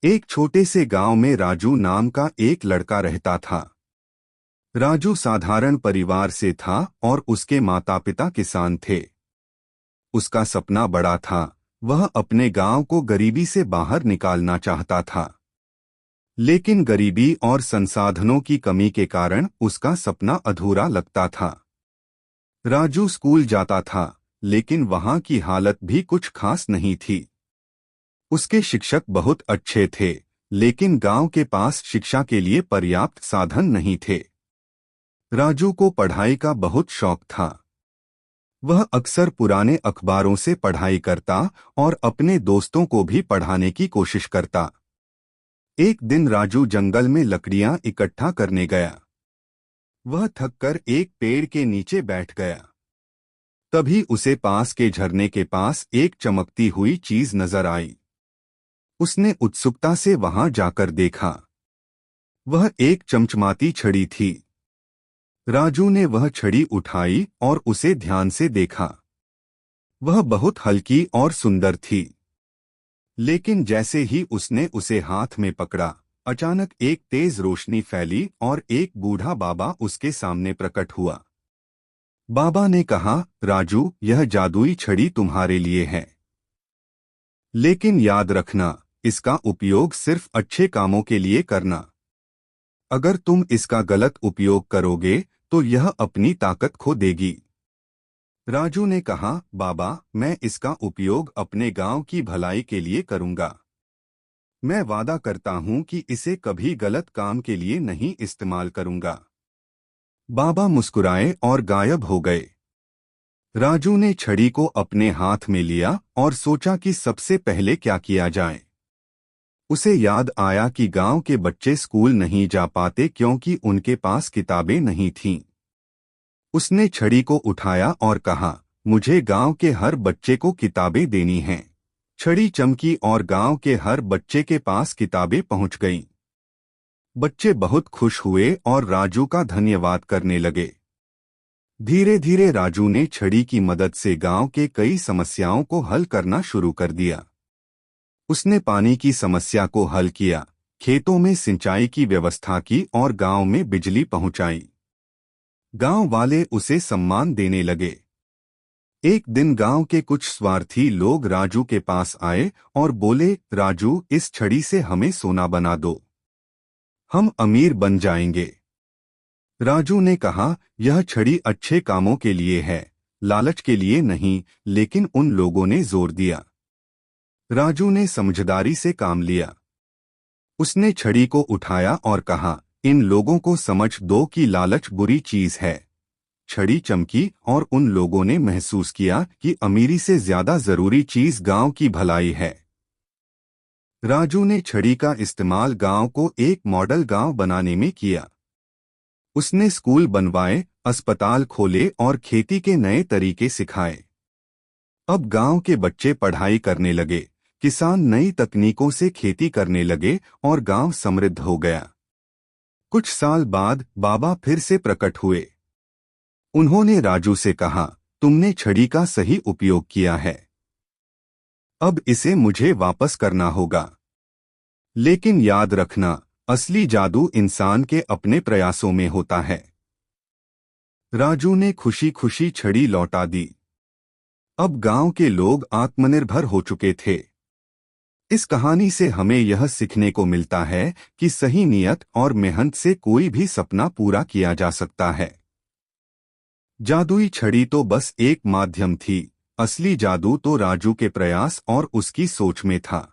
एक छोटे से गांव में राजू नाम का एक लड़का रहता था। राजू साधारण परिवार से था और उसके माता पिता किसान थे। उसका सपना बड़ा था। वह अपने गांव को गरीबी से बाहर निकालना चाहता था, लेकिन गरीबी और संसाधनों की कमी के कारण उसका सपना अधूरा लगता था। राजू स्कूल जाता था, लेकिन वहां की हालत भी कुछ खास नहीं थी। उसके शिक्षक बहुत अच्छे थे, लेकिन गांव के पास शिक्षा के लिए पर्याप्त साधन नहीं थे। राजू को पढ़ाई का बहुत शौक था। वह अक्सर पुराने अखबारों से पढ़ाई करता और अपने दोस्तों को भी पढ़ाने की कोशिश करता। एक दिन राजू जंगल में लकड़ियां इकट्ठा करने गया। वह थककर एक पेड़ के नीचे बैठ गया। तभी उसे पास के झरने के पास एक चमकती हुई चीज नजर आई। उसने उत्सुकता से वहां जाकर देखा। वह एक चमचमाती छड़ी थी। राजू ने वह छड़ी उठाई और उसे ध्यान से देखा। वह बहुत हल्की और सुंदर थी, लेकिन जैसे ही उसने उसे हाथ में पकड़ा, अचानक एक तेज रोशनी फैली और एक बूढ़ा बाबा उसके सामने प्रकट हुआ। बाबा ने कहा, राजू, यह जादुई छड़ी तुम्हारे लिए है, लेकिन याद रखना, इसका उपयोग सिर्फ अच्छे कामों के लिए करना। अगर तुम इसका गलत उपयोग करोगे तो यह अपनी ताकत खो देगी। राजू ने कहा, बाबा, मैं इसका उपयोग अपने गांव की भलाई के लिए करूंगा। मैं वादा करता हूं कि इसे कभी गलत काम के लिए नहीं इस्तेमाल करूंगा। बाबा मुस्कुराए और गायब हो गए। राजू ने छड़ी को अपने हाथ में लिया और सोचा कि सबसे पहले क्या किया जाए। उसे याद आया कि गांव के बच्चे स्कूल नहीं जा पाते क्योंकि उनके पास किताबें नहीं थीं। उसने छड़ी को उठाया और कहा, मुझे गांव के हर बच्चे को किताबें देनी हैं। छड़ी चमकी और गांव के हर बच्चे के पास किताबें पहुंच गईं। बच्चे बहुत खुश हुए और राजू का धन्यवाद करने लगे। धीरे धीरे राजू ने छड़ी की मदद से गांव के कई समस्याओं को हल करना शुरू कर दिया। उसने पानी की समस्या को हल किया, खेतों में सिंचाई की व्यवस्था की और गांव में बिजली पहुंचाई। गांव वाले उसे सम्मान देने लगे। एक दिन गांव के कुछ स्वार्थी लोग राजू के पास आए और बोले, राजू, इस छड़ी से हमें सोना बना दो, हम अमीर बन जाएंगे। राजू ने कहा, यह छड़ी अच्छे कामों के लिए है, लालच के लिए नहीं। लेकिन उन लोगों ने जोर दिया। राजू ने समझदारी से काम लिया। उसने छड़ी को उठाया और कहा, इन लोगों को समझ दो कि लालच बुरी चीज है। छड़ी चमकी और उन लोगों ने महसूस किया कि अमीरी से ज्यादा जरूरी चीज गांव की भलाई है। राजू ने छड़ी का इस्तेमाल गांव को एक मॉडल गांव बनाने में किया। उसने स्कूल बनवाए, अस्पताल खोले और खेती के नए तरीके सिखाए। अब गांव के बच्चे पढ़ाई करने लगे, किसान नई तकनीकों से खेती करने लगे और गांव समृद्ध हो गया। कुछ साल बाद बाबा फिर से प्रकट हुए। उन्होंने राजू से कहा, तुमने छड़ी का सही उपयोग किया है, अब इसे मुझे वापस करना होगा। लेकिन याद रखना, असली जादू इंसान के अपने प्रयासों में होता है। राजू ने खुशी खुशी छड़ी लौटा दी। अब गांव के लोग आत्मनिर्भर हो चुके थे। इस कहानी से हमें यह सीखने को मिलता है कि सही नियत और मेहनत से कोई भी सपना पूरा किया जा सकता है। जादुई छड़ी तो बस एक माध्यम थी, असली जादू तो राजू के प्रयास और उसकी सोच में था।